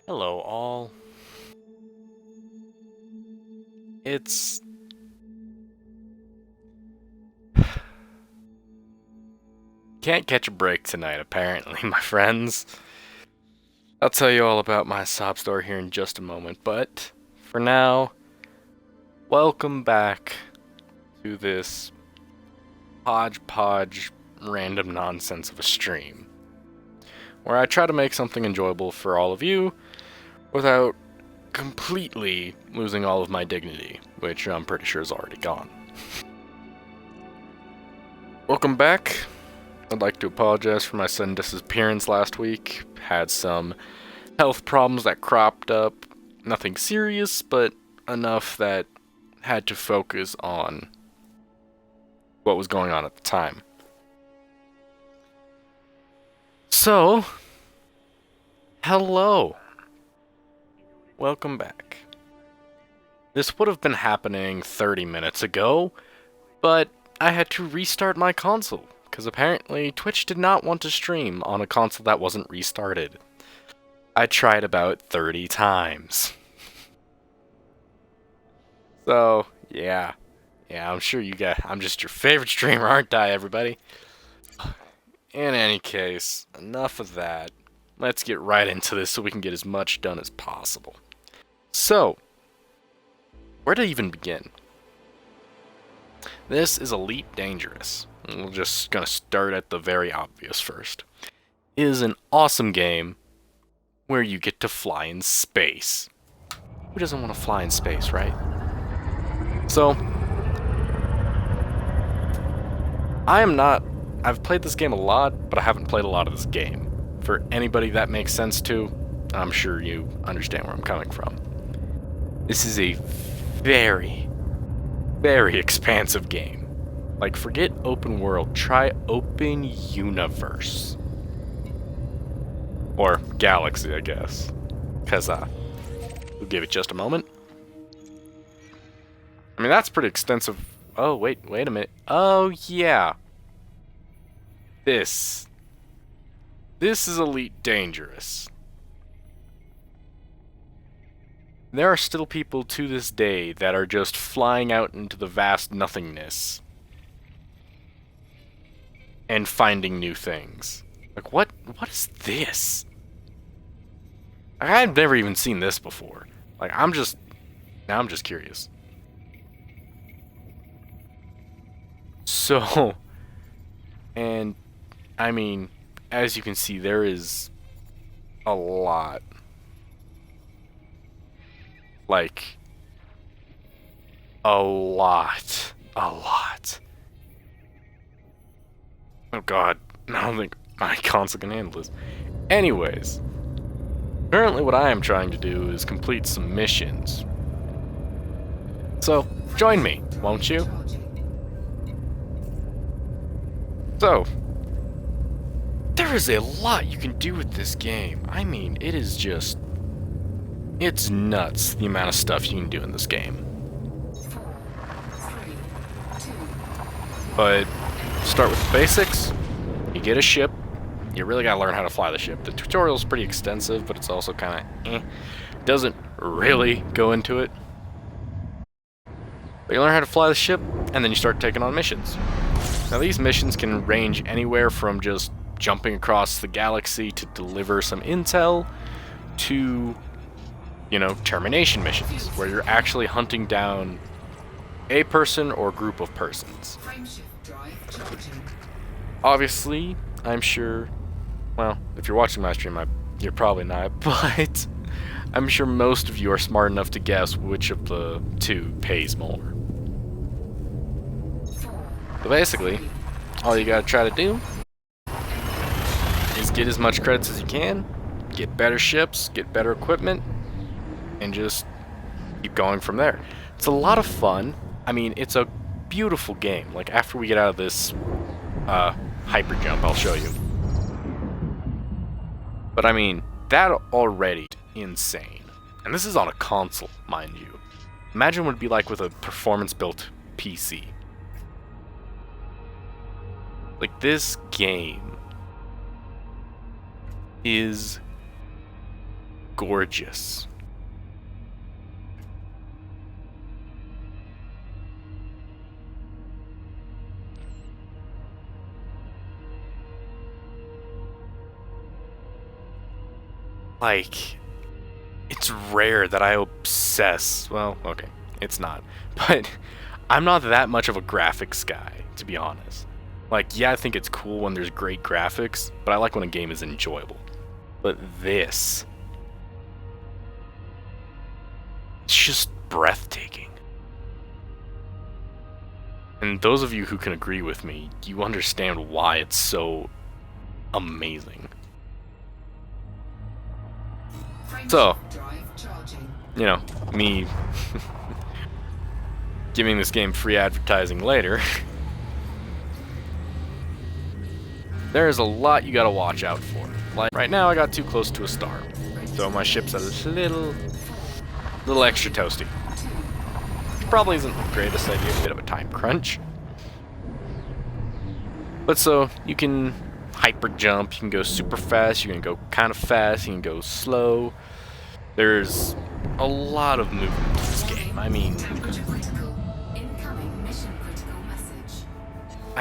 Hello, all. It's. Can't catch a break tonight, apparently, my friends. I'll tell you all about my sob story here in just a moment, but for now, welcome back to this hodgepodge random nonsense of a stream, where I try to make something enjoyable for all of you without completely losing all of my dignity, which I'm pretty sure is already gone. Welcome back. I'd like to apologize for my sudden disappearance last week. Had some health problems that cropped up. Nothing serious, but enough that had to focus on what was going on at the time. So, hello. Welcome back. This would have been happening 30 minutes ago, but I had to restart my console, because apparently Twitch did not want to stream on a console that wasn't restarted. I tried about 30 times. So, yeah. I'm sure you guys, I'm just your favorite streamer, aren't I, everybody? In any case, enough of that. Let's get right into this so we can get as much done as possible. So, where to even begin? This is Elite Dangerous. We're just gonna start at the very obvious first. It is an awesome game where you get to fly in space. Who doesn't want to fly in space, right? So, I've played this game a lot, but I haven't played a lot of this game. For anybody that makes sense to, I'm sure you understand where I'm coming from. This is a very, very expansive game. Like, forget open world, try open universe. Or galaxy, I guess. Because, we'll give it just a moment. I mean, that's pretty extensive. Oh, wait a minute. Oh, yeah. This is Elite Dangerous. There are still people to this day that are just flying out into the vast nothingness and finding new things. Like, what is this? I've never even seen this before. Like, now I'm just curious. So, and I mean, as you can see, there is a lot. Like, a lot. Oh god, I don't think my console can handle this. Anyways, currently what I am trying to do is complete some missions. So, join me, won't you? So, there is a lot you can do with this game. I mean, it's nuts the amount of stuff you can do in this game. But start with the basics. You get a ship. You really gotta learn how to fly the ship. The tutorial's pretty extensive, but it's also kind of doesn't really go into it. But you learn how to fly the ship, and then you start taking on missions. Now these missions can range anywhere from just jumping across the galaxy to deliver some intel to, termination missions, where you're actually hunting down a person or group of persons. Obviously, I'm sure, well, if you're watching my stream, you're probably not, but I'm sure most of you are smart enough to guess which of the two pays more. So basically, all you gotta try to do is get as much credits as you can, get better ships, get better equipment, and just keep going from there. It's a lot of fun. I mean, it's a beautiful game. Like, after we get out of this hyper jump, I'll show you. But I mean, that already insane. And this is on a console, mind you. Imagine what it'd be like with a performance-built PC. Like, this game is gorgeous. Like, it's rare that I obsess. Well, okay, it's not. But I'm not that much of a graphics guy, to be honest. Like, yeah, I think it's cool when there's great graphics, but I like when a game is enjoyable. But this, it's just breathtaking. And those of you who can agree with me, you understand why it's so amazing. So, you know, me giving this game free advertising later, there's a lot you gotta watch out for. Like, right now I got too close to a star, so my ship's a little extra toasty. Probably isn't the greatest idea, a bit of a time crunch. But so, you can hyper jump, you can go super fast, you can go kind of fast, you can go slow. There's a lot of movement in this game. I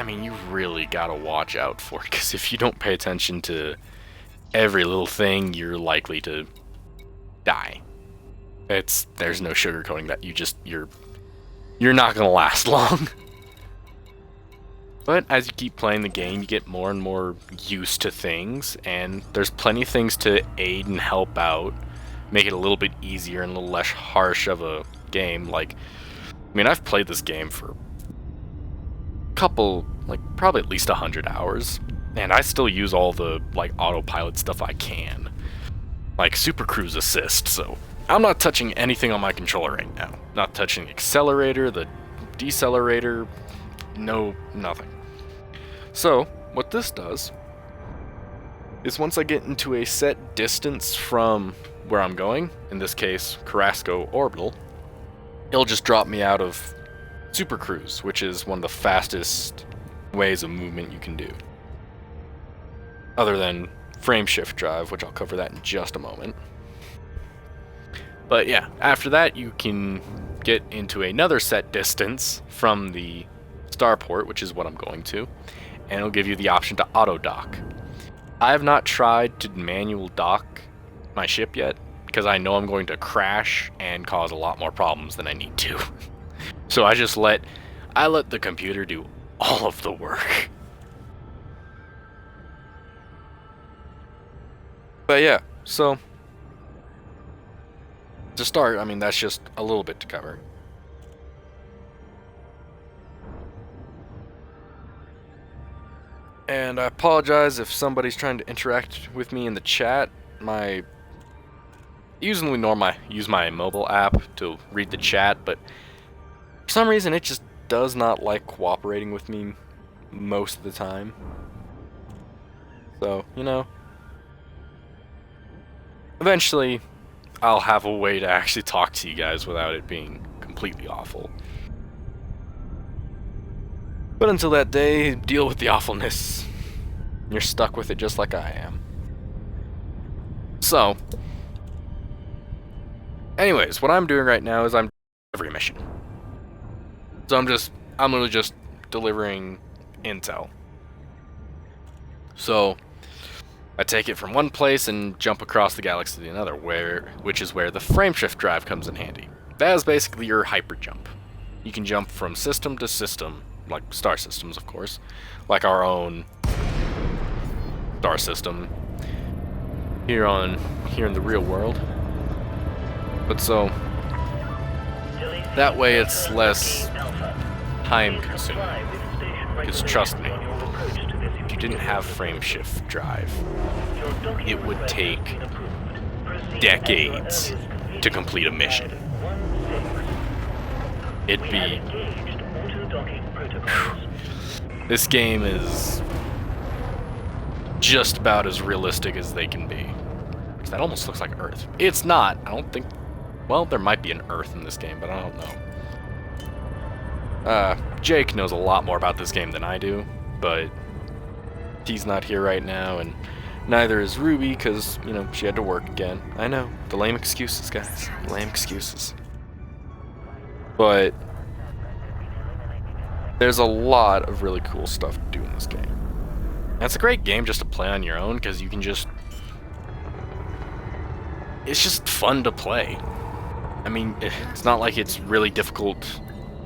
mean, you really gotta watch out for it, because if you don't pay attention to every little thing, you're likely to die. There's no sugarcoating that. You're not gonna last long. But as you keep playing the game, you get more and more used to things, and there's plenty of things to aid and help out, make it a little bit easier and a little less harsh of a game. Like, I mean, I've played this game for a couple, like, probably at least 100 hours, and I still use all the, like, autopilot stuff I can. Like, Super Cruise Assist, so I'm not touching anything on my controller right now. Not touching the accelerator, the decelerator, no, nothing. So, what this does is once I get into a set distance from where I'm going, in this case, Carrasco Orbital, it'll just drop me out of Super Cruise, which is one of the fastest ways of movement you can do. Other than frame shift drive, which I'll cover that in just a moment. But yeah, after that you can get into another set distance from the starport, which is what I'm going to, and it'll give you the option to auto dock. I have not tried to manual dock my ship yet, because I know I'm going to crash and cause a lot more problems than I need to. So I let the computer do all of the work. But yeah, so to start, I mean, that's just a little bit to cover. And I apologize if somebody's trying to interact with me in the chat. Usually normally I use my mobile app to read the chat, but for some reason it just does not like cooperating with me most of the time. So, you know, eventually I'll have a way to actually talk to you guys without it being completely awful. But until that day, deal with the awfulness. You're stuck with it just like I am. So, anyways, what I'm doing right now is I'm every mission. So I'm literally just delivering intel. So I take it from one place and jump across the galaxy to another, which is where the frameshift drive comes in handy. That is basically your hyper jump. You can jump from system to system, like star systems, of course, like our own star system here in the real world. But so that way it's less time consuming. Because trust me, if you didn't have frameshift drive, it would take decades to complete a mission. It'd be... This game is just about as realistic as they can be. That almost looks like Earth. It's not. I don't think... Well, there might be an Earth in this game, but I don't know. Jake knows a lot more about this game than I do, but he's not here right now, and Neither is Ruby, because, you know, she had to work again. I know. The lame excuses, guys. Lame excuses. But there's a lot of really cool stuff to do in this game. And it's a great game just to play on your own, because you can just... It's just fun to play. I mean, it's not like it's really difficult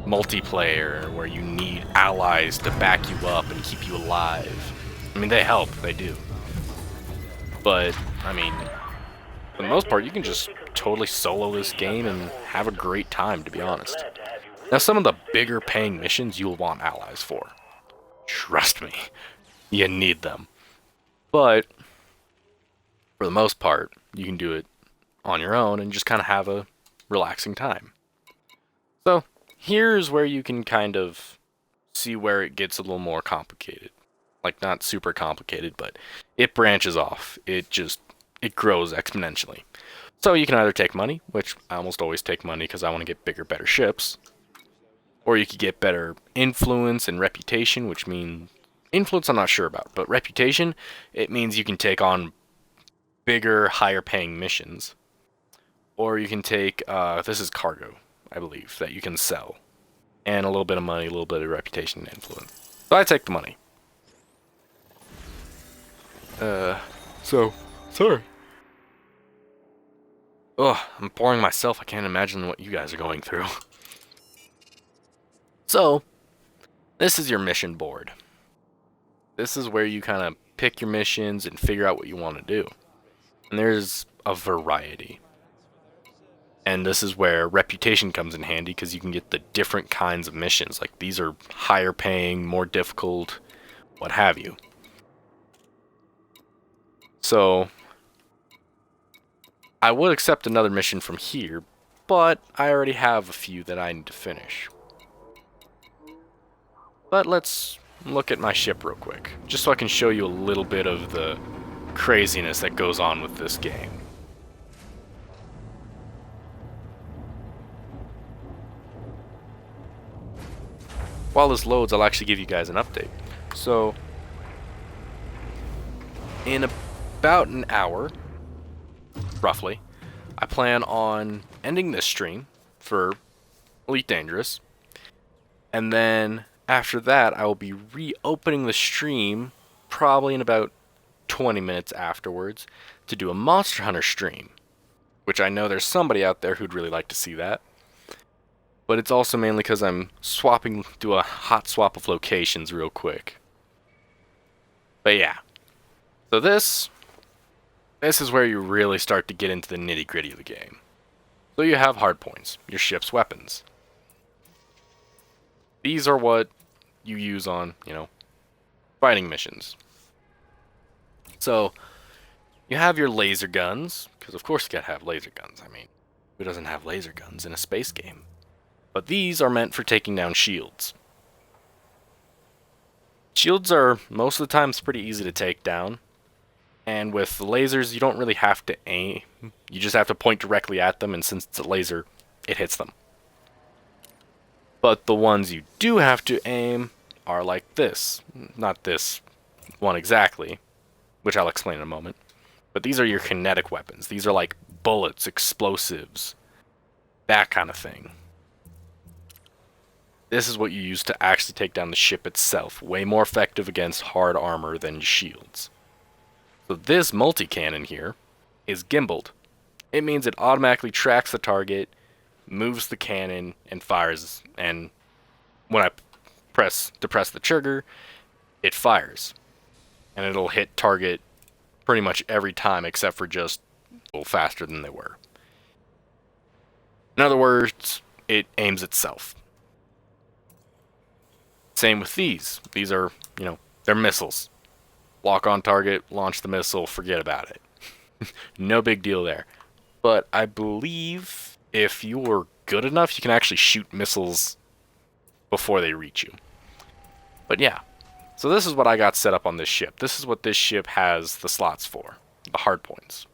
multiplayer where you need allies to back you up and keep you alive. I mean, they help. They do. But, I mean, for the most part, you can just totally solo this game and have a great time, to be honest. Now, some of the bigger paying missions you'll want allies for. Trust me, you need them. But, for the most part, you can do it on your own and just kind of have a relaxing time. So, here's where you can kind of see where it gets a little more complicated. Like, not super complicated, but it branches off. It grows exponentially. So you can either take money, which I almost always take money because I want to get bigger, better ships. Or you could get better influence and reputation, which means... Influence I'm not sure about, but reputation, it means you can take on bigger, higher paying missions. Or you can take, this is cargo, I believe, that you can sell. And a little bit of money, a little bit of reputation and influence. So I take the money. Sorry. Ugh, I'm boring myself. I can't imagine what you guys are going through. So, this is your mission board. This is where you kind of pick your missions and figure out what you want to do. And there's a variety. And this is where reputation comes in handy because you can get the different kinds of missions. Like, these are higher paying, more difficult, what have you. So, I would accept another mission from here, but I already have a few that I need to finish. But let's look at my ship real quick, just so I can show you a little bit of the craziness that goes on with this game. While this loads, I'll actually give you guys an update. So, in about an hour, roughly, I plan on ending this stream for Elite Dangerous, and then after that I will be reopening the stream probably in about 20 minutes afterwards to do a Monster Hunter stream, which I know there's somebody out there who'd really like to see that. But it's also mainly because I'm do a hot swap of locations real quick. But yeah, so this is where you really start to get into the nitty-gritty of the game. So you have hardpoints, your ship's weapons. These are what you use on, fighting missions. So, you have your laser guns, because of course you gotta have laser guns. I mean, who doesn't have laser guns in a space game? But these are meant for taking down shields. Shields are, most of the times, pretty easy to take down. And with the lasers, you don't really have to aim. You just have to point directly at them, and since it's a laser, it hits them. But the ones you do have to aim are like this. Not this one exactly, which I'll explain in a moment. But these are your kinetic weapons. These are like bullets, explosives, that kind of thing. This is what you use to actually take down the ship itself. Way more effective against hard armor than shields. So this multi-cannon here is gimbaled. It means it automatically tracks the target, moves the cannon, and fires. And when I depress the trigger, it fires. And it'll hit target pretty much every time except for just a little faster than they were. In other words, it aims itself. Same with these. These are, they're missiles. Lock on target, launch the missile, forget about it. No big deal there. But I believe if you were good enough, you can actually shoot missiles before they reach you. But yeah, so this is what I got set up on this ship. This is what this ship has the slots for, the hard points.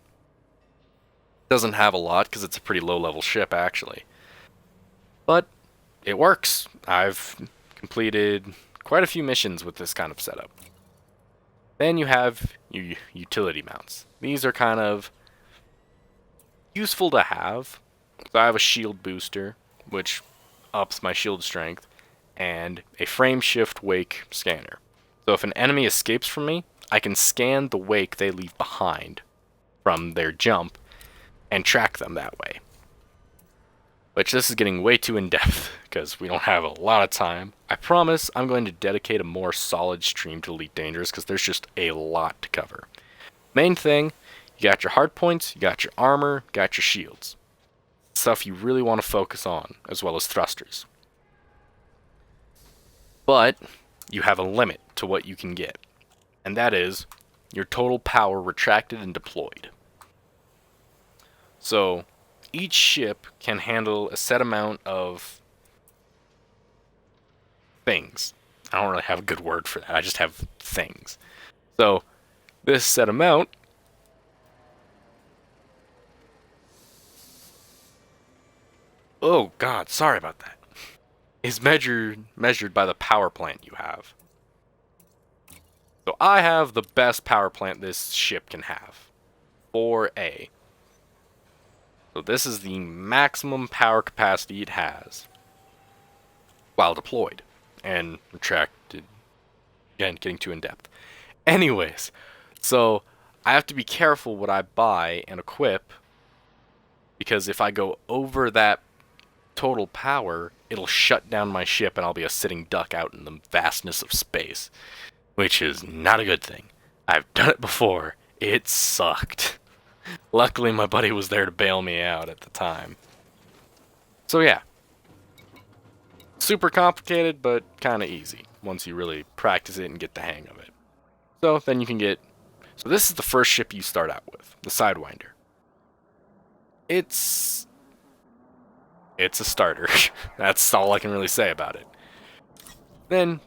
Doesn't have a lot because it's a pretty low level ship actually. But it works. I've completed quite a few missions with this kind of setup. Then you have your utility mounts. These are kind of useful to have. So I have a shield booster, which ups my shield strength, and a frame shift wake scanner. So if an enemy escapes from me, I can scan the wake they leave behind from their jump and track them that way. Which this is getting way too in-depth because we don't have a lot of time. I promise I'm going to dedicate a more solid stream to Elite Dangerous because there's just a lot to cover. Main thing, you got your hard points, you got your armor, got your shields. Stuff you really want to focus on, as well as thrusters. But you have a limit to what you can get, and that is your total power retracted and deployed. So each ship can handle a set amount of things. I don't really have a good word for that. I just have things. So this set amount oh god, sorry about that, is measured by the power plant you have. So I have the best power plant this ship can have. 4A. So this is the maximum power capacity it has while deployed and retracted. Again, getting too in-depth. Anyways, so I have to be careful what I buy and equip, because if I go over that total power, it'll shut down my ship and I'll be a sitting duck out in the vastness of space, which is not a good thing. I've done it before. It sucked. Luckily, my buddy was there to bail me out at the time. So yeah. Super complicated, but kind of easy once you really practice it and get the hang of it. So then you can get... So this is the first ship you start out with, the Sidewinder. It's a starter. That's all I can really say about it. Then,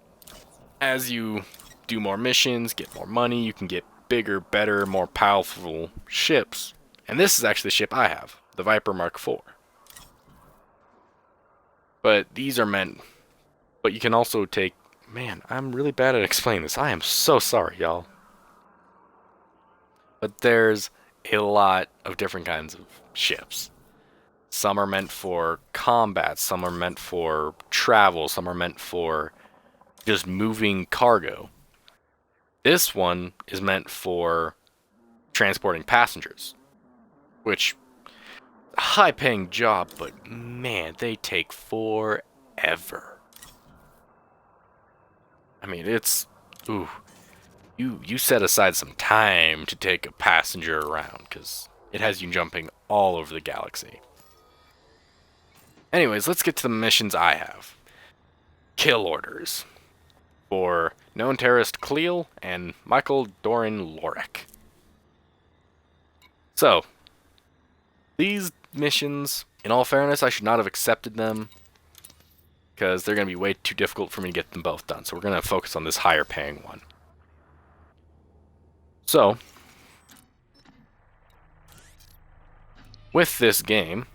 as you do more missions, get more money, you can get bigger, better, more powerful ships. And this is actually the ship I have, the Viper Mark IV. But these are meant... But you can also take... Man, I'm really bad at explaining this. I am so sorry, y'all. But there's a lot of different kinds of ships. Some are meant for combat, some are meant for travel, some are meant for just moving cargo. This one is meant for transporting passengers, which a high-paying job, but man, they take forever. I mean, it's... Ooh. You set aside some time to take a passenger around, because it has you jumping all over the galaxy. Anyways, let's get to the missions I have. Kill orders for known terrorist Cleel and Michael Doran Lorek. So, these missions, in all fairness, I should not have accepted them because they're going to be way too difficult for me to get them both done. So we're going to focus on this higher paying one. So, with this game,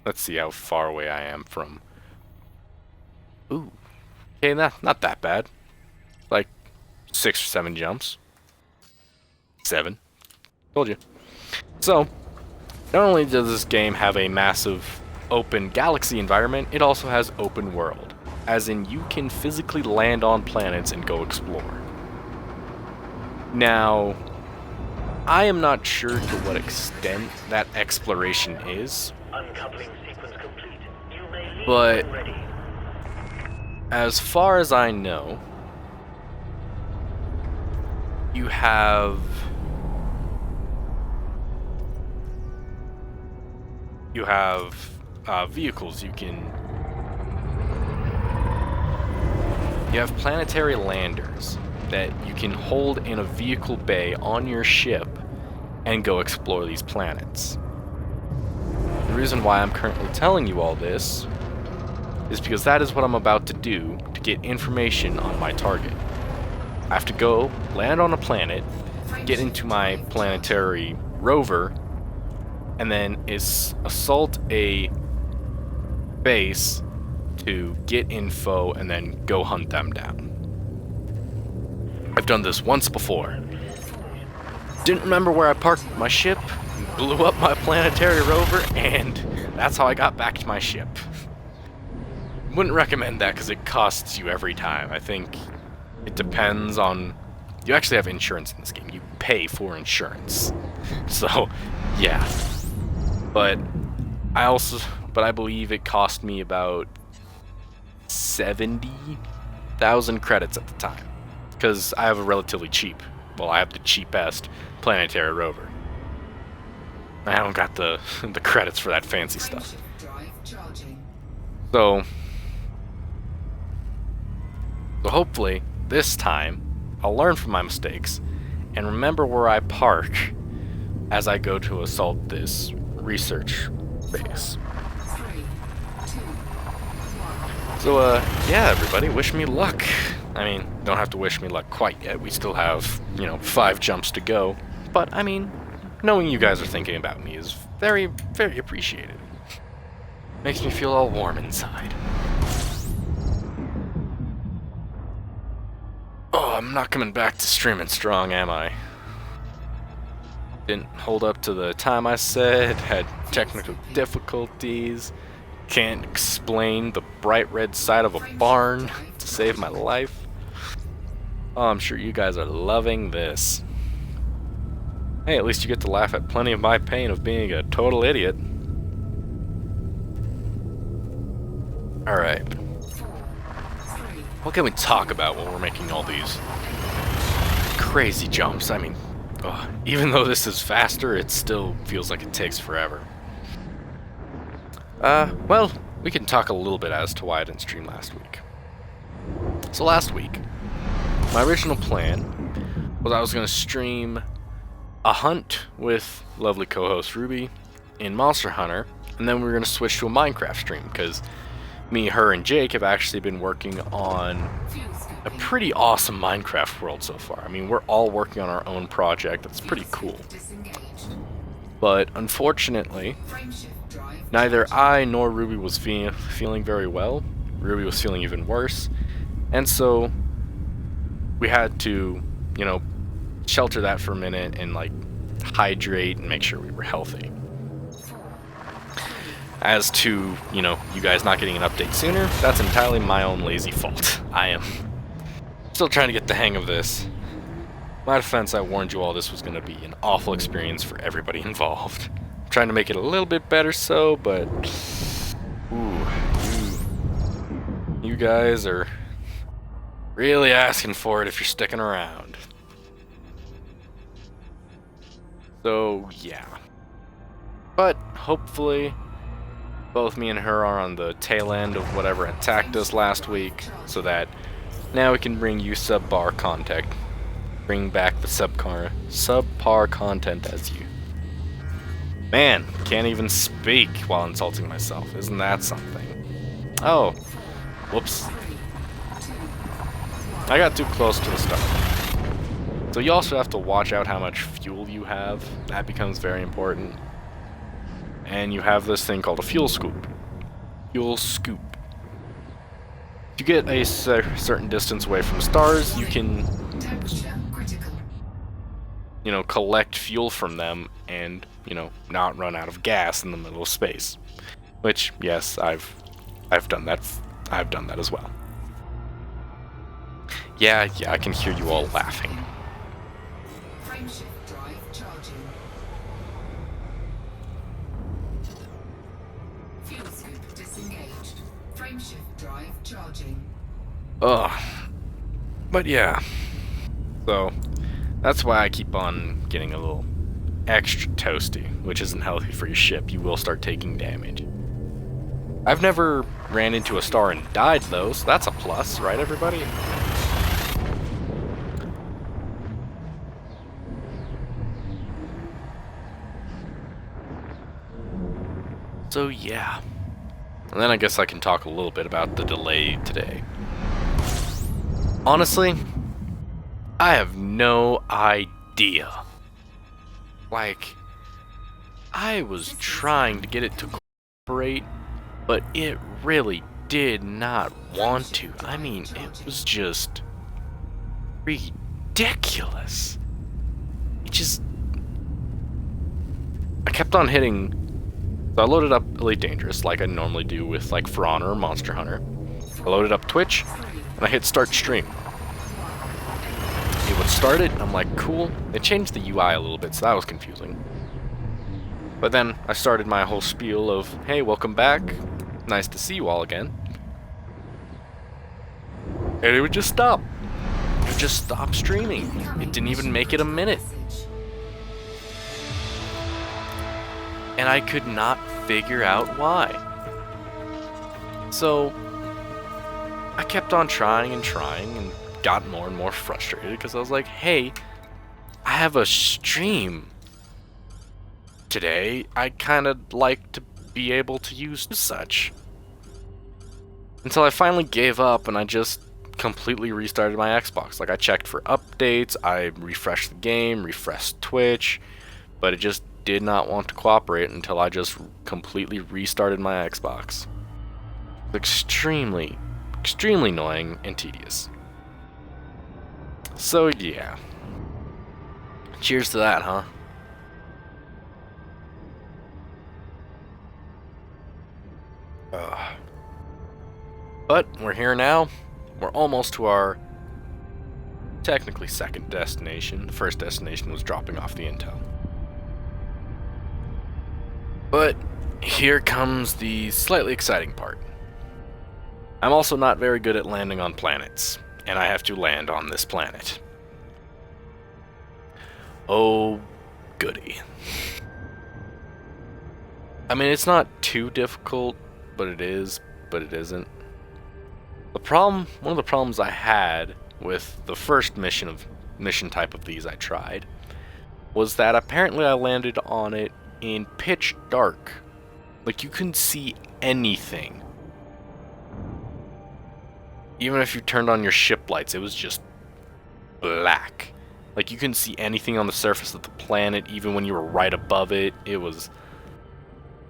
let's see how far away I am from... Ooh. Okay, not that bad. Like, 6 or 7 jumps. 7. Told you. So, not only does this game have a massive open galaxy environment, it also has open world. As in, you can physically land on planets and go explore. Now, I am not sure to what extent that exploration is, but as far as I know, you have vehicles you have planetary landers that you can hold in a vehicle bay on your ship and go explore these planets. The reason why I'm currently telling you all this is because that is what I'm about to do to get information on my target. I have to go land on a planet, get into my planetary rover, and then assault a base to get info and then go hunt them down. I've done this once before, didn't remember where I parked my ship, blew up my planetary rover, and that's how I got back to my ship. Wouldn't recommend that because it costs you every time. I think it depends on... You actually have insurance in this game. You pay for insurance. So, yeah. But I believe it cost me about 70,000 credits at the time. Because I have a relatively cheap... Well, I have the cheapest planetary rover. I don't got the credits for that fancy stuff. So hopefully, this time, I'll learn from my mistakes and remember where I park as I go to assault this research base. So, yeah, everybody, wish me luck. I mean, don't have to wish me luck quite yet. We still have, 5 jumps to go. But, I mean, knowing you guys are thinking about me is very, very appreciated. Makes me feel all warm inside. Oh, I'm not coming back to streaming strong, am I? Didn't hold up to the time I said, had technical difficulties, can't explain the bright red side of a barn to save my life. Oh, I'm sure you guys are loving this. Hey, at least you get to laugh at plenty of my pain of being a total idiot. Alright. What can we talk about when we're making all these crazy jumps? I mean, even though this is faster, it still feels like it takes forever. Well, we can talk a little bit as to why I didn't stream last week. So last week, my original plan was I was going to stream a hunt with lovely co-host Ruby in Monster Hunter, and then we were going to switch to a Minecraft stream, because me, her, and Jake have actually been working on a pretty awesome Minecraft world so far. I mean, we're all working on our own project. That's pretty cool. But unfortunately, neither I nor Ruby was feeling very well. Ruby was feeling even worse. And so we had to, shelter that for a minute and, hydrate and make sure we were healthy. As to, you guys not getting an update sooner, that's entirely my own lazy fault. I am still trying to get the hang of this. My defense, I warned you all this was going to be an awful experience for everybody involved. I'm trying to make it a little bit better so, but... Ooh, you guys are really asking for it if you're sticking around. So, yeah. But, hopefully, both me and her are on the tail end of whatever attacked us last week, so that now we can bring you subpar content. Bring back the subpar content as you. Man, can't even speak while insulting myself. Isn't that something? Oh, whoops. I got too close to the start. So you also have to watch out how much fuel you have. That becomes very important. And you have this thing called a fuel scoop. Fuel scoop. If you get a certain distance away from stars, you can, collect fuel from them and, not run out of gas in the middle of space. Which, yes, I've done that. I've done that as well. Yeah, I can hear you all laughing. Frameshift drive charging. Fuel scoop disengaged. Frameshift drive charging. Ugh. But yeah. So, that's why I keep on getting a little extra toasty, which isn't healthy for your ship. You will start taking damage. I've never ran into a star and died, though, so that's a plus, right, everybody? So, yeah. And then I guess I can talk a little bit about the delay today. Honestly, I have no idea. I was trying to get it to cooperate, but it really did not want to. I mean, it was just ridiculous. It just I kept on hitting. So I loaded up Elite Dangerous like I normally do with like For Honor or Monster Hunter. I loaded up Twitch, and I hit Start Stream. It would start it, and I'm like, cool. They changed the UI a little bit, so that was confusing. But then I started my whole spiel of, hey, welcome back. Nice to see you all again. And it would just stop. It would just stop streaming. It didn't even make it a minute. And I could not figure out why. So I kept on trying and got more and more frustrated because I was like, hey, I have a stream today. I kind of like to be able to use such. Until I finally gave up and I just completely restarted my Xbox. Like, I checked for updates, I refreshed the game, refreshed Twitch, but it just did not want to cooperate until I just completely restarted my Xbox. Extremely, extremely annoying and tedious. So yeah. Cheers to that, huh? But we're here now. We're almost to our technically second destination. The first destination was dropping off the intel. But here comes the slightly exciting part. I'm also not very good at landing on planets, and I have to land on this planet. Oh, goody. I mean, it's not too difficult, but it is, but it isn't. One of the problems I had with the first mission type of these I tried was that apparently I landed on it in pitch dark. Like, you couldn't see anything. Even if you turned on your ship lights, it was just black. Like, you couldn't see anything on the surface of the planet, even when you were right above it. It was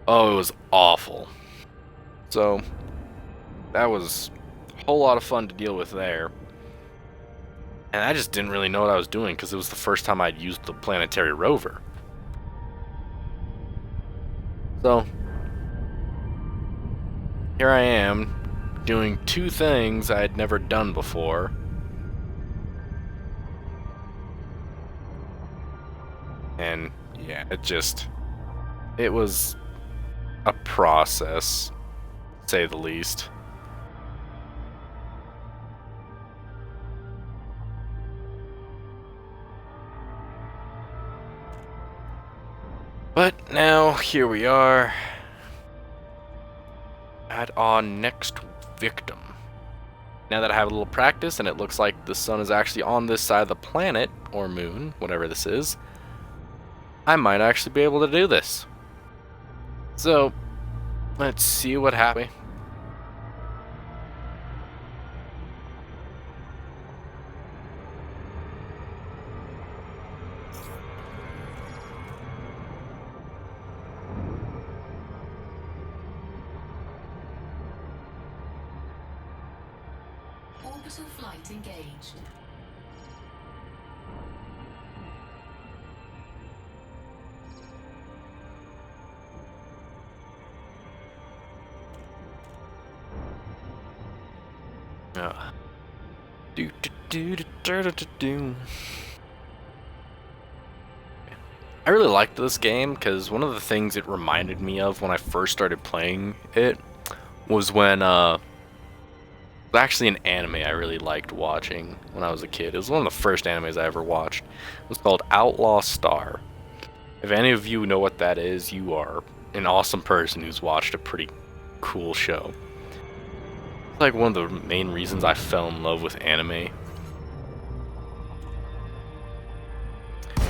awful. So, that was a whole lot of fun to deal with there. And I just didn't really know what I was doing, because it was the first time I'd used the planetary rover. So, here I am, doing two things I had never done before. And yeah, it was a process, to say the least. But now, here we are at our next victim. Now that I have a little practice and it looks like the sun is actually on this side of the planet, or moon, whatever this is, I might actually be able to do this. So, let's see what happens. Orbital flight engaged. I really liked this game because one of the things it reminded me of when I first started playing it was when actually an anime I really liked watching when I was a kid. It was one of the first animes I ever watched. It was called Outlaw Star. If any of you know what that is, you are an awesome person who's watched a pretty cool show. It's like one of the main reasons I fell in love with anime.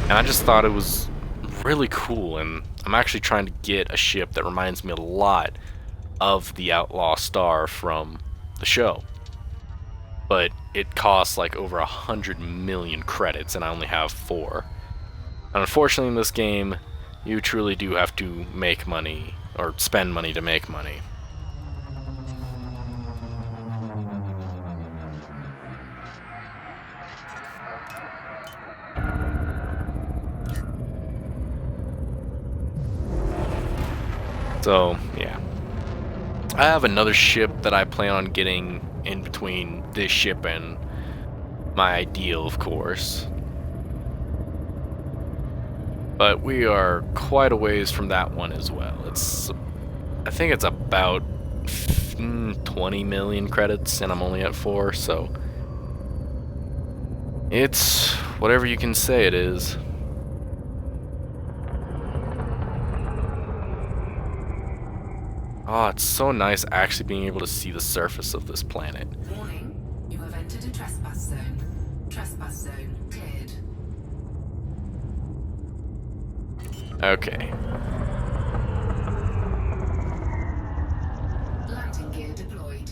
And I just thought it was really cool, and I'm actually trying to get a ship that reminds me a lot of the Outlaw Star from the show. But it costs like over 100 million credits, and I only have 4. And unfortunately in this game, you truly do have to make money, or spend money to make money. So, yeah. I have another ship that I plan on getting in between this ship and my ideal, of course. But we are quite a ways from that one as well. I think it's about 20 million credits, and I'm only at 4, so it's whatever you can say it is. Oh, it's so nice actually being able to see the surface of this planet. Warning, you have entered a trespass zone. Trespass zone cleared. Okay. Landing gear deployed.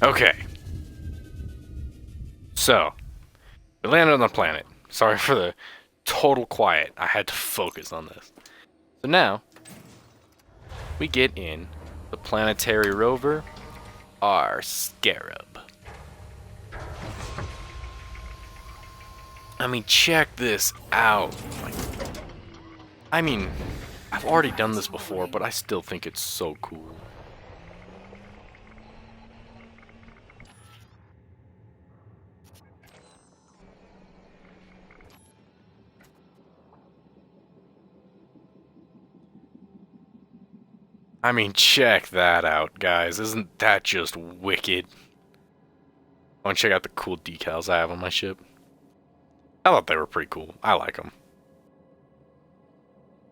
Okay. So, we landed on the planet. Sorry for the total quiet. I had to focus on this. So now, we get in the planetary rover, our Scarab. I mean, check this out. I mean, I've already done this before, but I still think it's so cool. I mean, check that out, guys. Isn't that just wicked? I want to check out the cool decals I have on my ship. I thought they were pretty cool. I like them.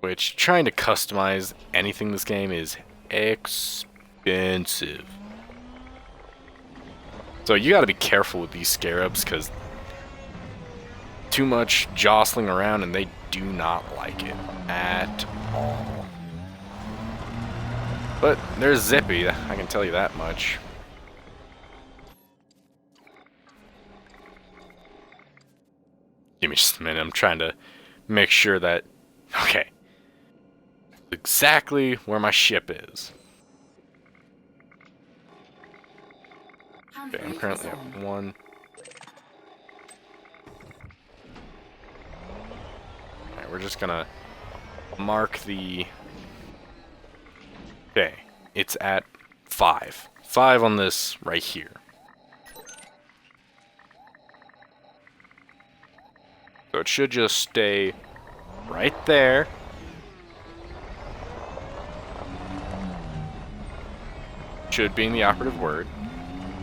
Which, trying to customize anything in this game is expensive. So you gotta be careful with these Scarabs, because too much jostling around and they do not like it at all. But they're zippy, I can tell you that much. Give me just a minute, I'm trying to make sure that... Okay. Exactly where my ship is. Okay, I'm currently at 1. Alright, we're just gonna mark the... Okay, it's at 5. 5 on this right here. So it should just stay right there. Should being the operative word,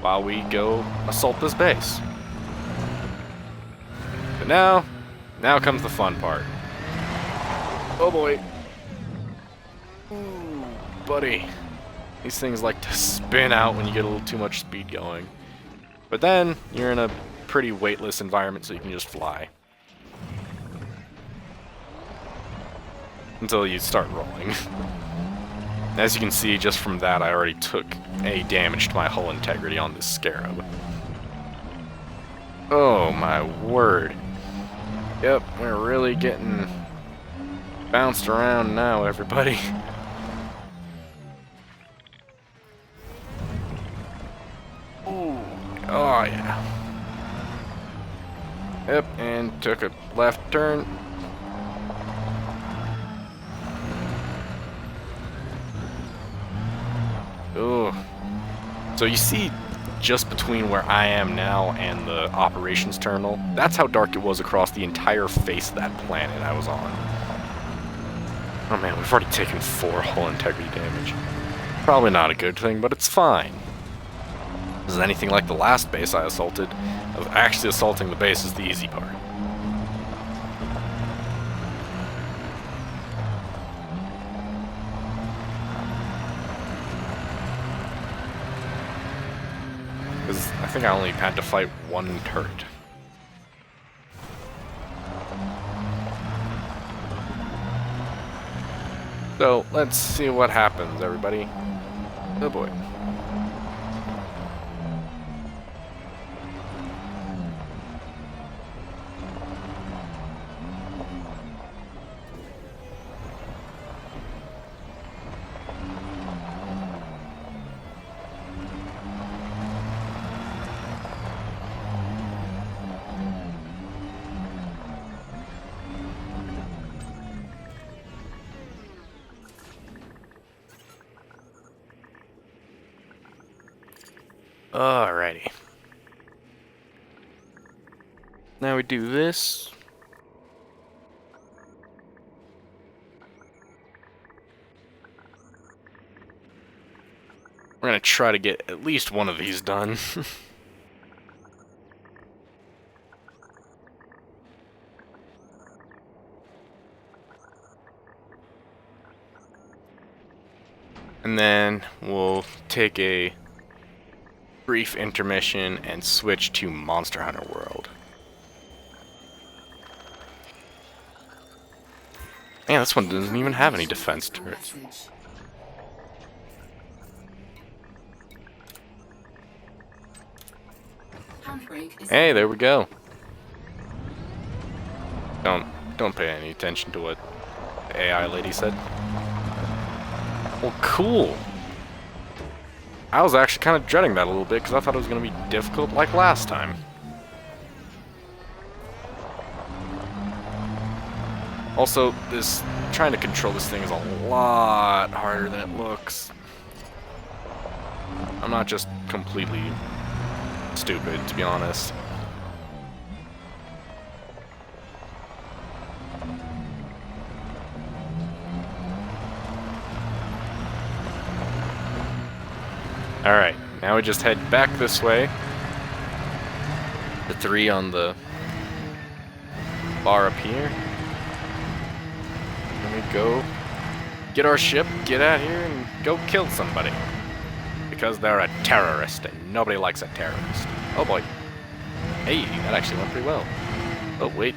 while we go assault this base. But now comes the fun part. Oh boy. Ooh, buddy. These things like to spin out when you get a little too much speed going. But then, you're in a pretty weightless environment, so you can just fly. Until you start rolling. As you can see, just from that, I already took a damage to my hull integrity on this Scarab. Oh my word. Yep, we're really getting bounced around now, everybody. Ooh, oh yeah. Yep, and took a left turn. Ooh. So you see, just between where I am now and the operations terminal, that's how dark it was across the entire face of that planet I was on. Oh man, we've already taken 4 hull integrity damage. Probably not a good thing, but it's fine. This is anything like the last base I assaulted. Actually assaulting the base is the easy part. Because I think I only had to fight one turret. So, let's see what happens, everybody. Oh boy. Alrighty. Now we do this. We're gonna try to get at least one of these done. And then we'll take a brief intermission and switch to Monster Hunter World. Man, this one doesn't even have any defense turrets. Hey, there we go. Don't pay any attention to what the AI lady said. Well, cool. I was actually kind of dreading that a little bit because I thought it was going to be difficult like last time. Also, trying to control this thing is a lot harder than it looks. I'm not just completely stupid, to be honest. Alright, now we just head back this way. The 3 on the bar up here. And we go get our ship, get out here, and go kill somebody. Because they're a terrorist, and nobody likes a terrorist. Oh boy. Hey, that actually went pretty well. Oh, wait.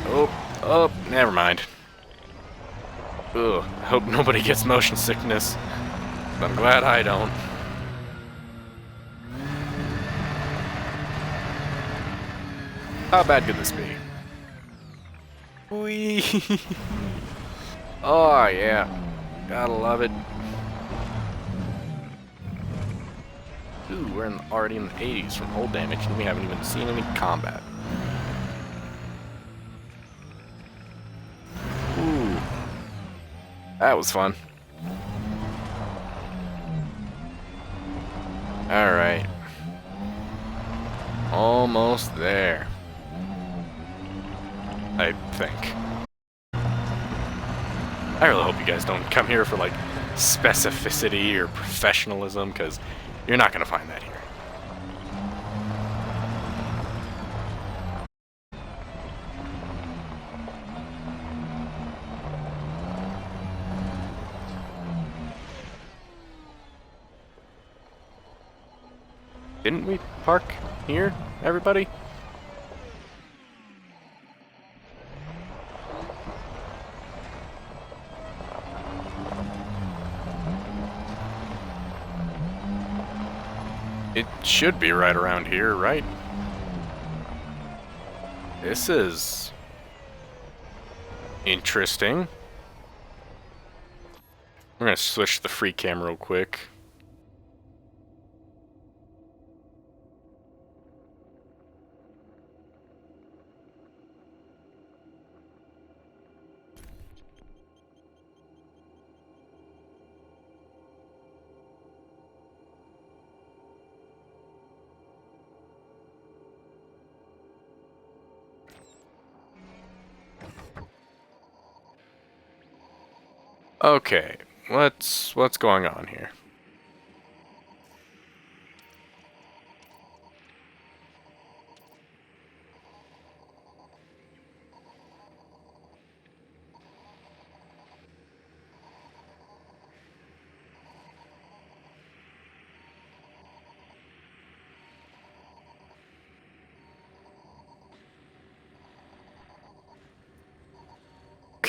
Oh, never mind. Ugh, I hope nobody gets motion sickness. But I'm glad I don't. How bad could this be? Whee! Oh, yeah. Gotta love it. Ooh, we're already in the 80s from hull damage, and we haven't even seen any combat. Ooh. That was fun. Alright. Almost there. I think. I really hope you guys don't come here for, like, specificity or professionalism, because you're not going to find that here. Didn't we park here, everybody? It should be right around here, right? This is interesting. We're gonna switch to the free cam real quick. Okay, what's going on here?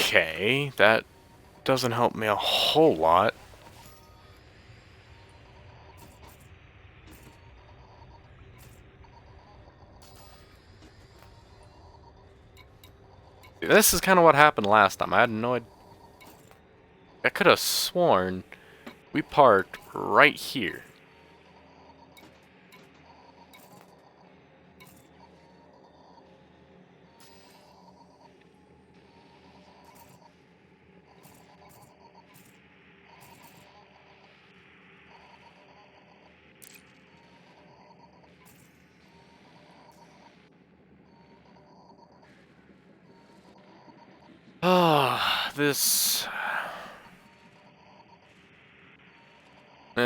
Okay, that doesn't help me a whole lot. This is kind of what happened last time. I had no idea. I could have sworn we parked right here. Ah, this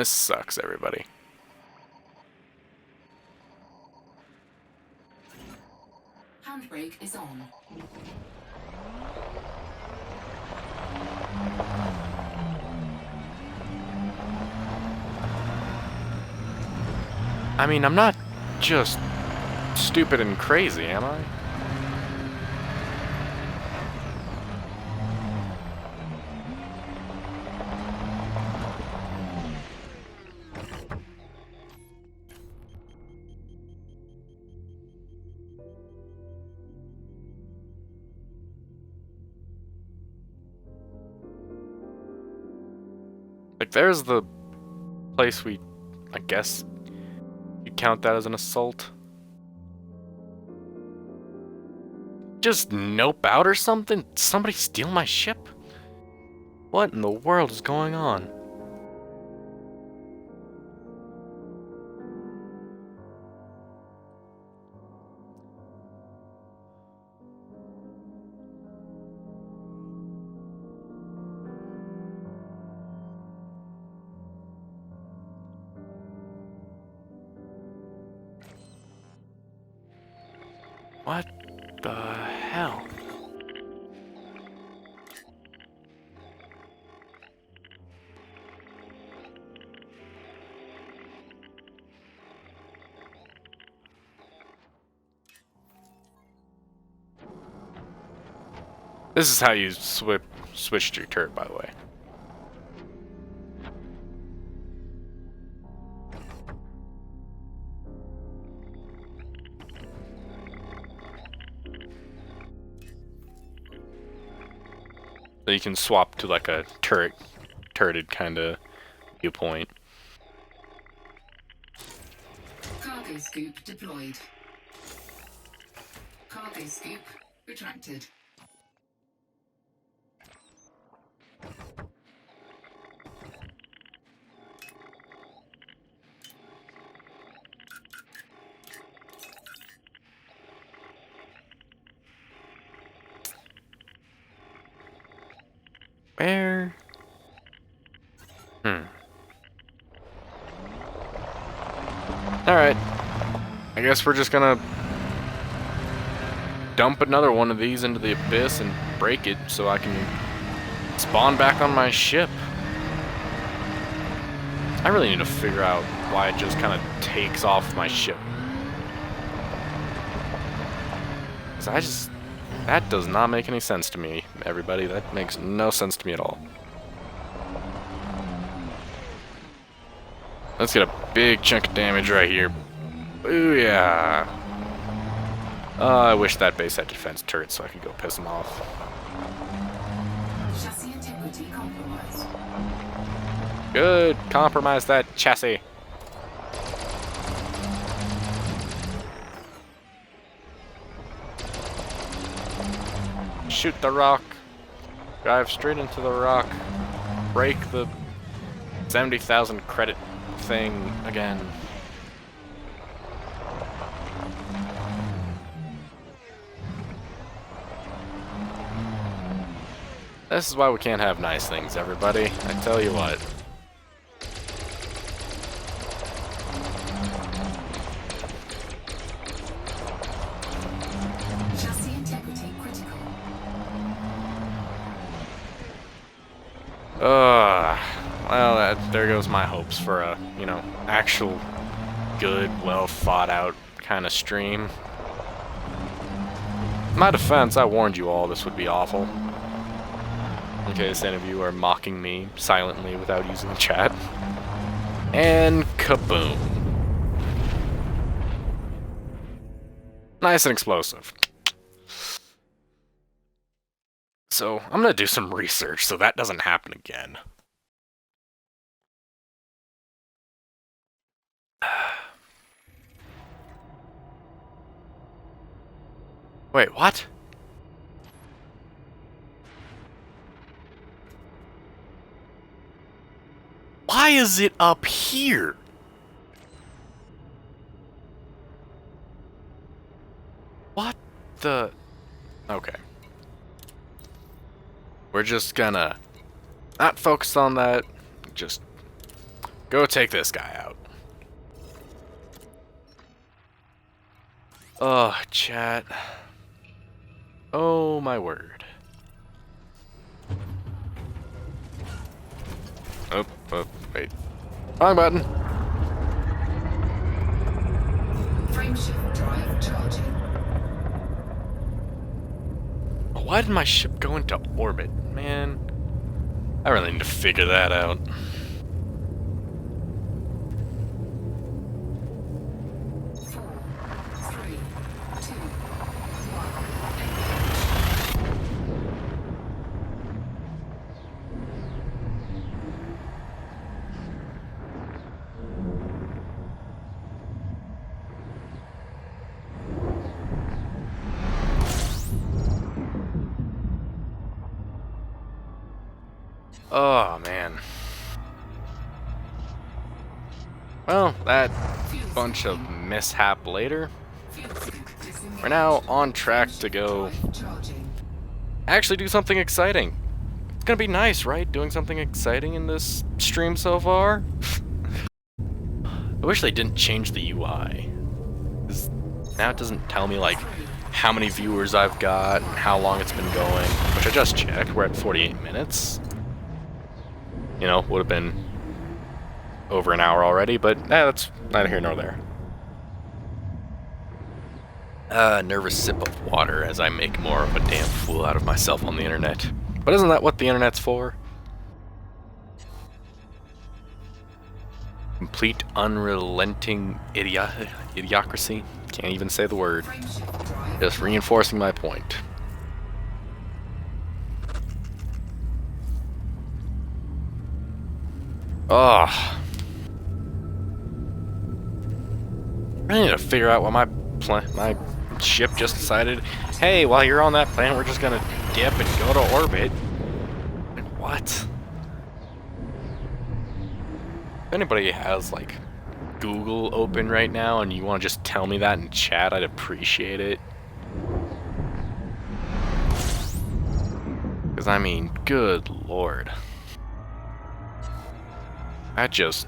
sucks, everybody. Handbrake is on. I mean, I'm not just stupid and crazy, am I? Like, there's the place I guess you'd count that as an assault. Just nope out or something? Somebody steal my ship? What in the world is going on? What the hell? This is how you switched your turret, by the way. So you can swap to like a turreted kind of viewpoint. Cargo scoop deployed. Cargo scoop retracted. Where? Alright. I guess we're just gonna dump another one of these into the abyss and break it so I can spawn back on my ship. I really need to figure out why it just kind of takes off my ship. 'Cause that does not make any sense to me, everybody. That makes no sense to me at all. Let's get a big chunk of damage right here. Booyah! I wish that base had defense turrets so I could go piss them off. Chassis integrity compromised. Good! Compromise that chassis. Shoot the rock. Drive straight into the rock. Break the 70,000 credit thing again. This is why we can't have nice things, everybody. I tell you what. Chassis integrity critical. Well, there goes my hopes for a, actual good, well thought out kind of stream. In my defense, I warned you all this would be awful. in case any of you are mocking me silently without using the chat. And kaboom. Nice and explosive. So, I'm gonna do some research so that doesn't happen again. Wait, what? Why is it up here? What the... Okay. We're just gonna not focus on that. Just go take this guy out. Oh, chat. Oh, my word. Oh, wait. Wrong button. Frameshift drive charging. Why did my ship go into orbit? Man, I really need to figure that out. Oh, man. Well, that bunch of mishap later. We're now on track to go actually do something exciting. It's gonna be nice, right? Doing something exciting in this stream so far. I wish they didn't change the UI. 'Cause now it doesn't tell me, like, how many viewers I've got and how long it's been going, which I just checked. We're at 48 minutes. You know, would have been over an hour already, but that's neither here nor there. Nervous sip of water as I make more of a damn fool out of myself on the internet. But isn't that what the internet's for? Complete unrelenting idiocracy. Can't even say the word. Just reinforcing my point. Oh. I need to figure out what my ship just decided. Hey, while you're on that planet, we're just gonna dip and go to orbit. Like, what? If anybody has, like, Google open right now and you want to just tell me that in chat, I'd appreciate it. Because, I mean, good lord. That just...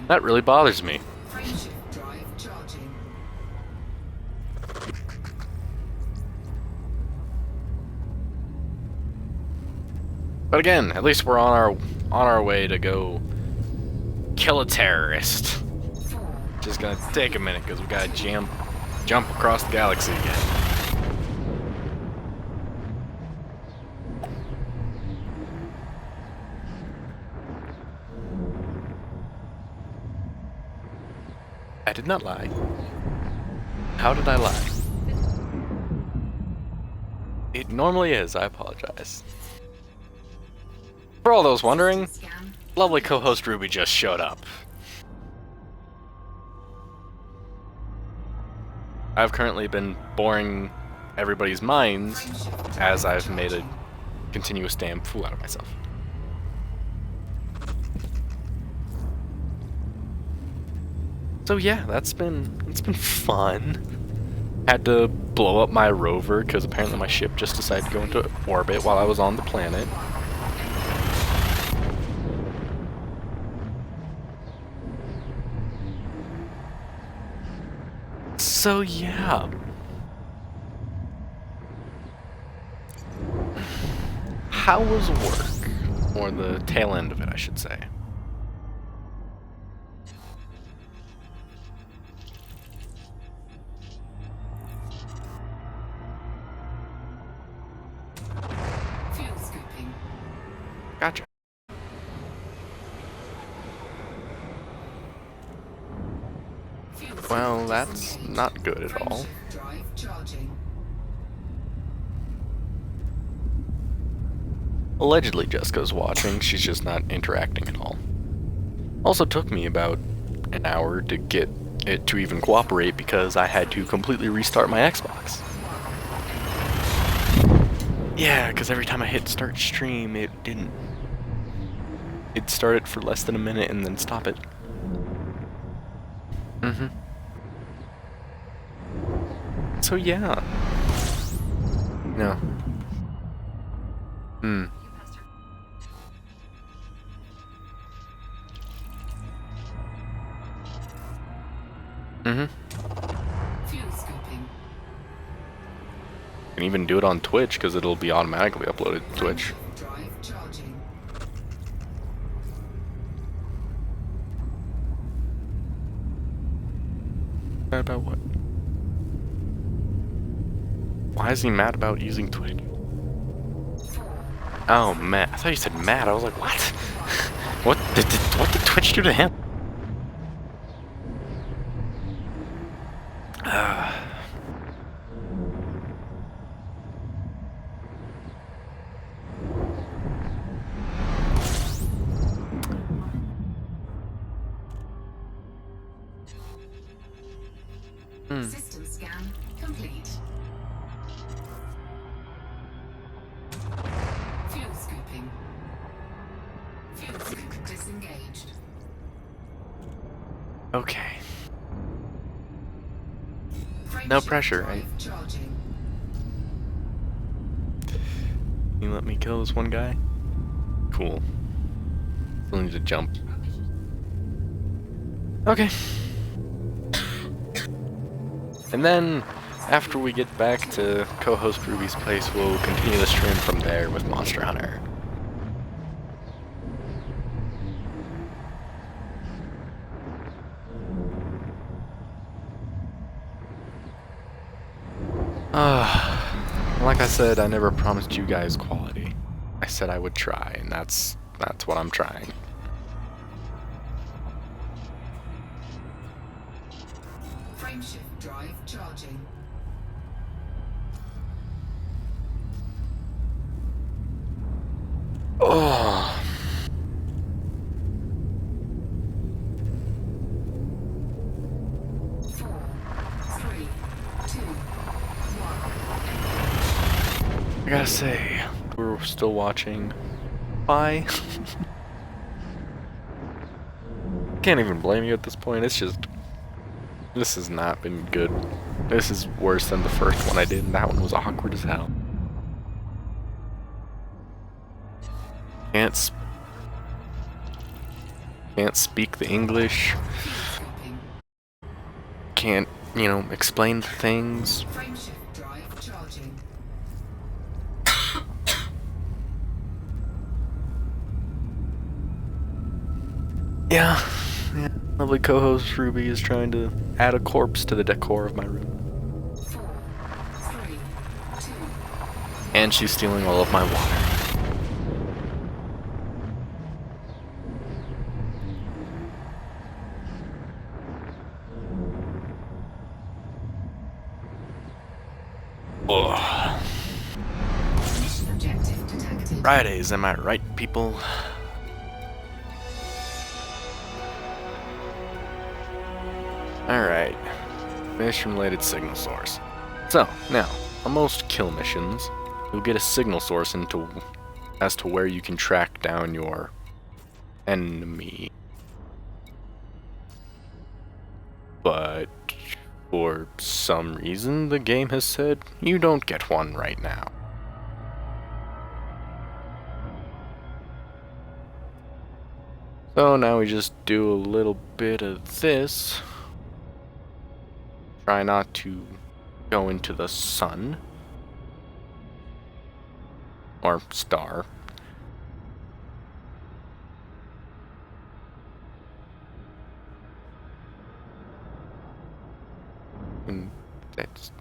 That really bothers me. But again, at least we're on our way to go kill a terrorist. Just gonna take a minute because we gotta jump across the galaxy again. I did not lie. How did I lie? It normally is, I apologize. For all those wondering, lovely co-host Ruby just showed up. I've currently been boring everybody's minds as I've made a continuous damn fool out of myself. So yeah, it's been fun. Had to blow up my rover because apparently my ship just decided to go into orbit while I was on the planet. So yeah. How was work? Or the tail end of it, I should say. Well, that's not good at all. Frameshift drive charging. Allegedly, Jessica's watching. She's just not interacting at all. Also took me about an hour to get it to even cooperate because I had to completely restart my Xbox. Yeah, because every time I hit start stream, it didn't. It'd start it for less than a minute and then stop it. So yeah. No. Fuel scooping. You can even do it on Twitch because it'll be automatically uploaded to Twitch. Frameshift drive charging. Mad about what? Why is he mad about using Twitch? Oh, Matt. I thought you said Matt. I was like, what? What did Twitch do to him? System scan complete. Fuel scooping. Fuel scoop disengaged. Okay. Frameshift No pressure, right? drive charging. Can you let me kill this one guy? Cool. Still need to jump. Okay. And then, after we get back to co-host Ruby's place, we'll continue the stream from there with Monster Hunter. Like I said, I never promised you guys quality. I said I would try, and that's what I'm trying. Frameshift drive charging. Oh. 4, 3, 2, 1. I gotta say, we're still watching. Bye. Can't even blame you at this point. It's just, this has not been good. This is worse than the first one I did, and that one was awkward as hell. Can't speak the English. Fuel scooping. Can't, explain things. Frameshift drive charging. Yeah. Lovely co-host Ruby is trying to add a corpse to the decor of my room. 4, 3, 2. And she's stealing all of my water. Ugh. Mission objective detected. Fridays, am I right, people? Alright. Mission-related signal source. So, now, on most kill missions, you'll get a signal source as to where you can track down your enemy. But for some reason, the game has said you don't get one right now. So now we just do a little bit of this. Try not to go into the sun. Or star. And that's...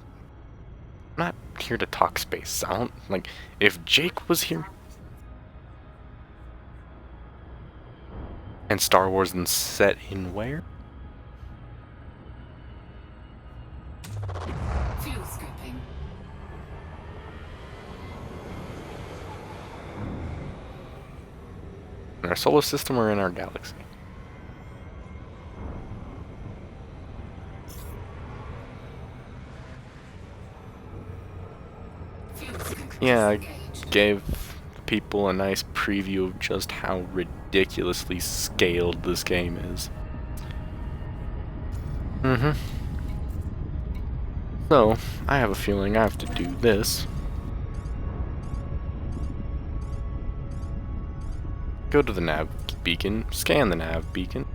I'm not here to talk space. I don't... Like, if Jake was here... And Star Wars and set in where? our solar system or in our galaxy? Yeah, I gave people a nice preview of just how ridiculously scaled this game is. So, I have a feeling I have to do this. Go to the nav beacon, scan the nav beacon,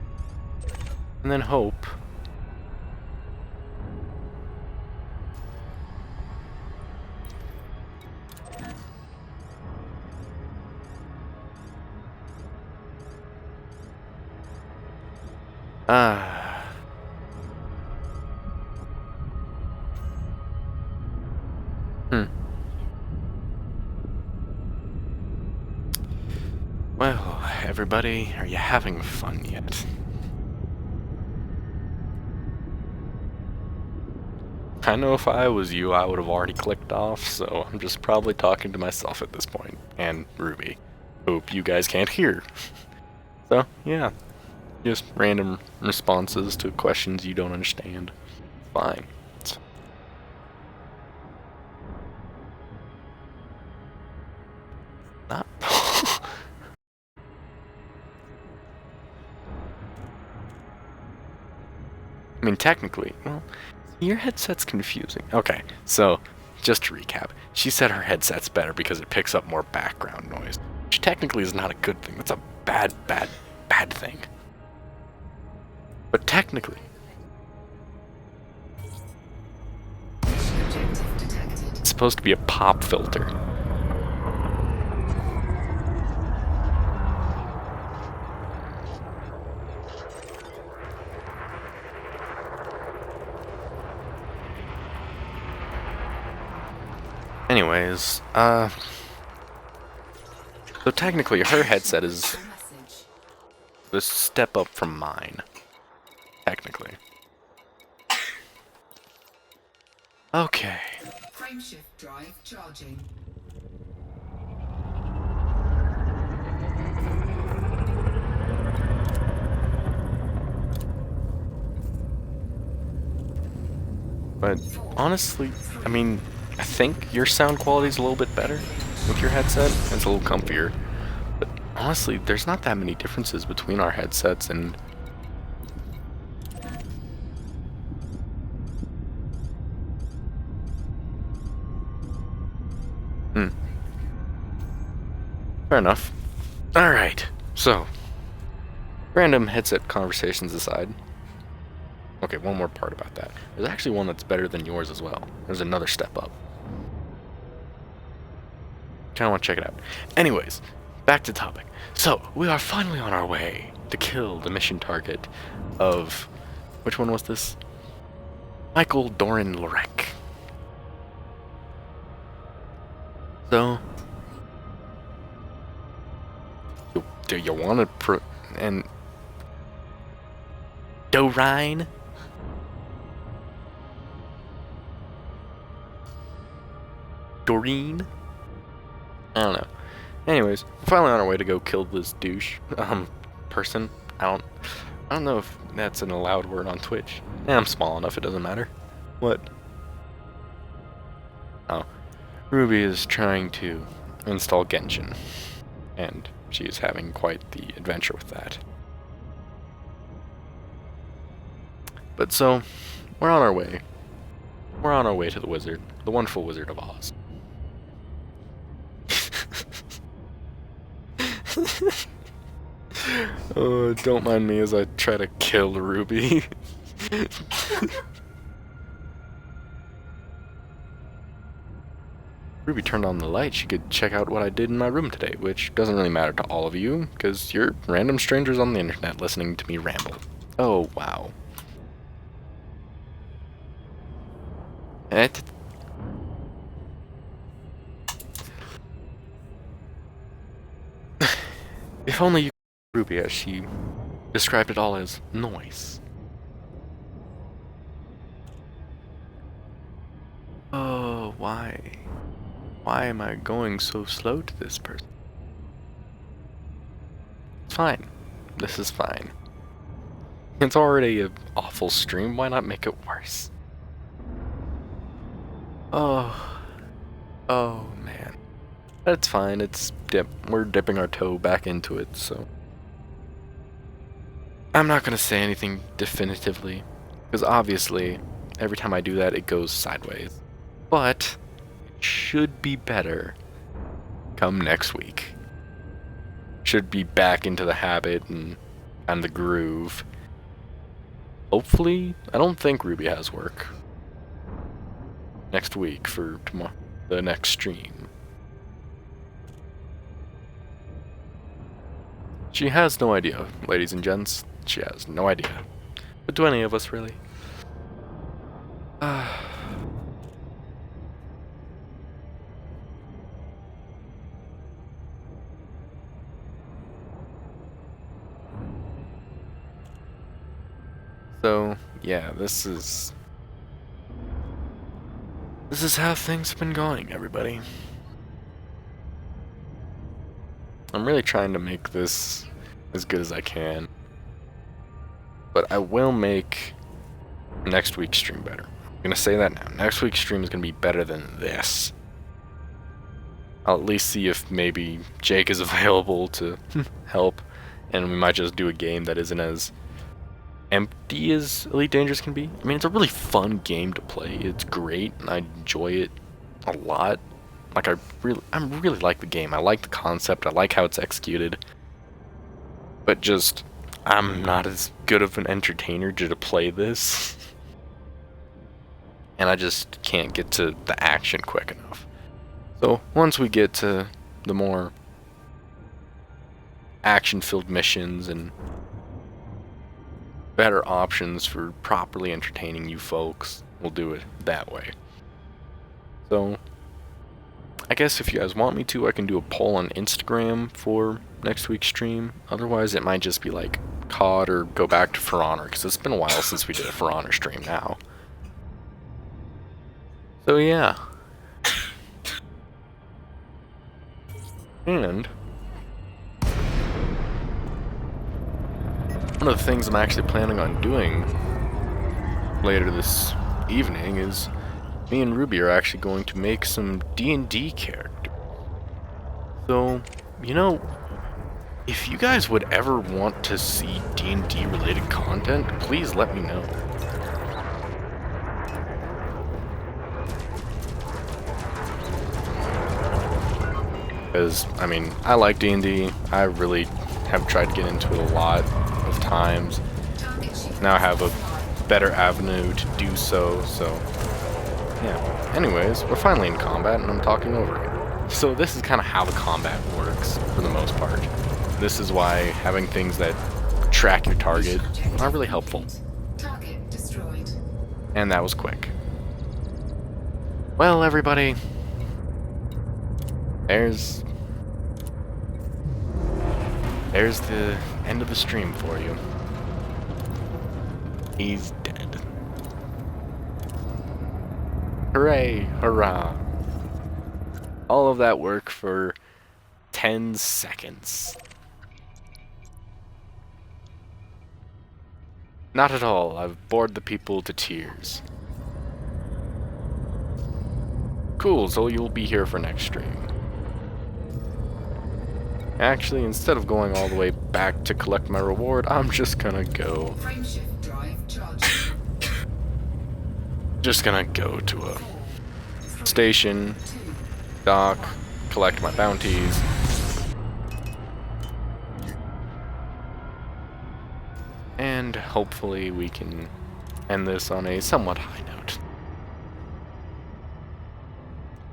and then hope. Well, everybody, are you having fun yet? I know if I was you, I would have already clicked off, so I'm just probably talking to myself at this point. And Ruby. Hope you guys can't hear. So, yeah. Just random responses to questions you don't understand. Fine. Not. I mean, technically, well, your headset's confusing. Okay, so, just to recap, she said her headset's better because it picks up more background noise, which technically is not a good thing. That's a bad thing. But technically, it's supposed to be a pop filter. Anyways, so technically her headset is a step up from mine. Technically. Okay. Frameshift drive charging. But honestly, I mean, I think your sound quality is a little bit better with your headset. It's a little comfier. But honestly, there's not that many differences between our headsets and... Fair enough. Alright, so... Random headset conversations aside. Okay, one more part about that. There's actually one that's better than yours as well. There's another step up. Kinda wanna check it out. Anyways, back to topic. So, we are finally on our way to kill the mission target of... Which one was this? Michael Doran Lorek. So... Do you wanna and... Dorine? Doreen? I don't know. Anyways, we're finally on our way to go kill this douche, person. I don't know if that's an allowed word on Twitch. I'm small enough, it doesn't matter. What? Oh. Ruby is trying to install Genshin. And she's having quite the adventure with that. But so, we're on our way. We're on our way to the wizard. The wonderful Wizard of Oz. Oh, don't mind me as I try to kill Ruby. Ruby turned on the light. She could check out what I did in my room today, which doesn't really matter to all of you, because you're random strangers on the internet listening to me ramble. Oh, wow. If only you could Ruby as she described it all as noise. Oh, why? Why am I going so slow to this person? It's fine. This is fine. It's already an awful stream, why not make it worse? Oh. Oh, man. That's fine, we're dipping our toe back into it, so... I'm not gonna say anything definitively, because obviously, every time I do that, it goes sideways. But, it should be better come next week. Should be back into the habit and the groove. Hopefully, I don't think Ruby has work next week for the next stream. She has no idea, ladies and gents. She has no idea. But do any of us really? So, yeah, this is how things have been going, everybody. I'm really trying to make this as good as I can. But I will make next week's stream better. I'm gonna say that now. Next week's stream is gonna be better than this. I'll at least see if maybe Jake is available to help, and we might just do a game that isn't as empty as Elite Dangerous can be. I mean, it's a really fun game to play. It's great, and I enjoy it a lot. Like, I really like the game. I like the concept. I like how it's executed. But just, I'm not as good of an entertainer to play this. And I just can't get to the action quick enough. So, once we get to the more action-filled missions and better options for properly entertaining you folks, we'll do it that way. So, I guess if you guys want me to, I can do a poll on Instagram for next week's stream. Otherwise, it might just be like COD or go back to For Honor, because it's been a while since we did a For Honor stream now. So yeah. And one of the things I'm actually planning on doing later this evening is me and Ruby are actually going to make some D&D characters. So, you know, if you guys would ever want to see D&D related content, please let me know. Because, I mean, I like D&D. I really have tried to get into it a lot of times. Now I have a better avenue to do so, yeah. Anyways, we're finally in combat and I'm talking over it. So this is kind of how the combat works, for the most part. This is why having things that track your target are really helpful. Target destroyed. And that was quick. Well, everybody, there's the end of the stream for you. He's dead. Hooray, hurrah. All of that work for 10 seconds. Not at all. I've bored the people to tears. Cool, so you'll be here for next stream. Actually, instead of going all the way back to collect my reward, I'm just gonna go. Frameshift drive charged. Just gonna go to a station, dock, collect my bounties. And hopefully we can end this on a somewhat high note.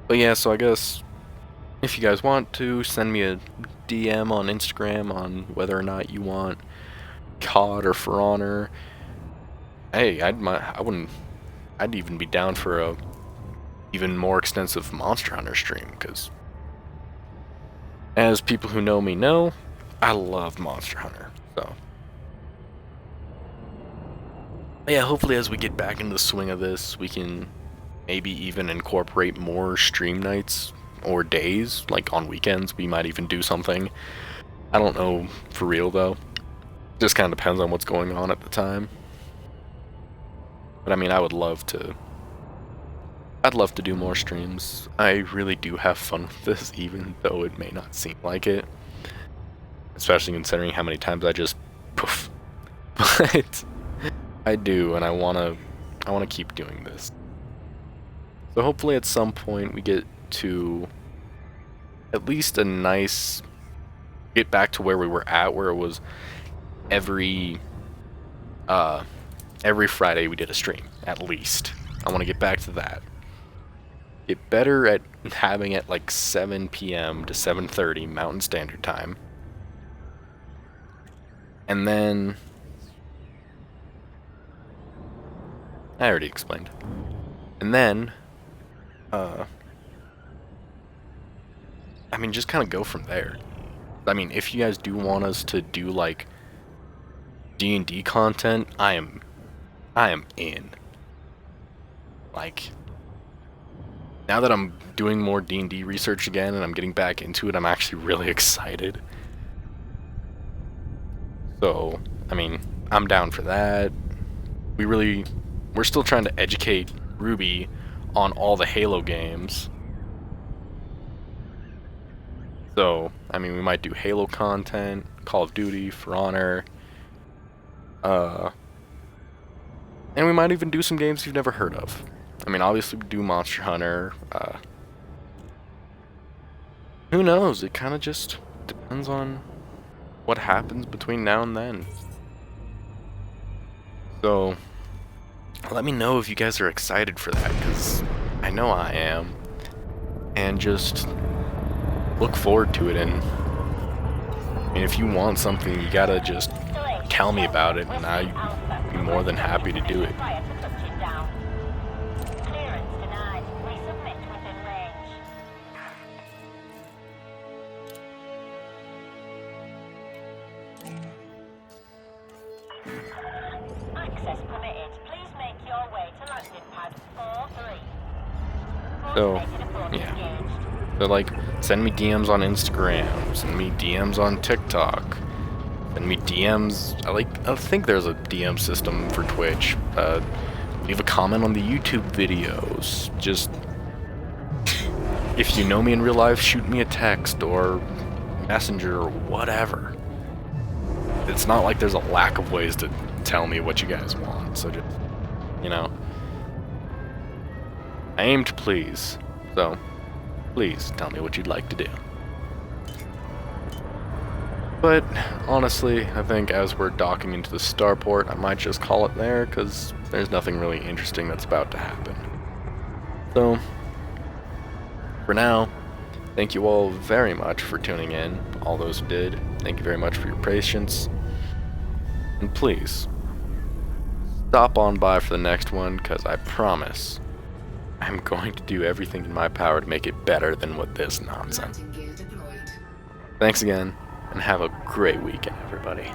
But yeah, so I guess if you guys want to, send me a DM on Instagram on whether or not you want COD or For Honor. Hey, I'd even be down for a even more extensive Monster Hunter stream, because as people who know me know, I love Monster Hunter. So yeah, hopefully as we get back into the swing of this, we can maybe even incorporate more stream nights or days, like on weekends we might even do something. I don't know for real though. Just kind of depends on what's going on at the time. But I mean, I'd love to do more streams. I really do have fun with this, even though it may not seem like it. Especially considering how many times I just poof. But I do, and I wanna keep doing this. So hopefully at some point we get to at least a nice, get back to where we were at, where it was every Friday we did a stream, at least. I want to get back to that. Get better at having it like 7 p.m. to 7:30 Mountain Standard Time. And then I already explained. And then I mean, just kind of go from there. I mean, if you guys do want us to do like D&D content, I am in. Like, now that I'm doing more D&D research again and I'm getting back into it, I'm actually really excited. So, I mean, I'm down for that. We're still trying to educate Ruby on all the Halo games. So, I mean, we might do Halo content, Call of Duty, For Honor, and we might even do some games you've never heard of. I mean, obviously we do Monster Hunter. Who knows? It kind of just depends on what happens between now and then. So, let me know if you guys are excited for that, because I know I am. And just look forward to it. And I mean, if you want something, you gotta just tell me about it, and I'd be more than happy to do it. Access permitted. Please make your way to landing pad 4-3. So, yeah. So, like, send me DMs on Instagram, send me DMs on TikTok, send me DMs, I think there's a DM system for Twitch. Leave a comment on the YouTube videos. Just, if you know me in real life, shoot me a text or messenger or whatever. It's not like there's a lack of ways to tell me what you guys want, so just, you know. I aim to please, so please tell me what you'd like to do. But honestly, I think as we're docking into the starport, I might just call it there, because there's nothing really interesting that's about to happen. So, for now, thank you all very much for tuning in, all those who did. Thank you very much for your patience. And please, stop on by for the next one, because I promise I'm going to do everything in my power to make it better than what this nonsense. Landing gear deployed. Thanks again, and have a great weekend, everybody.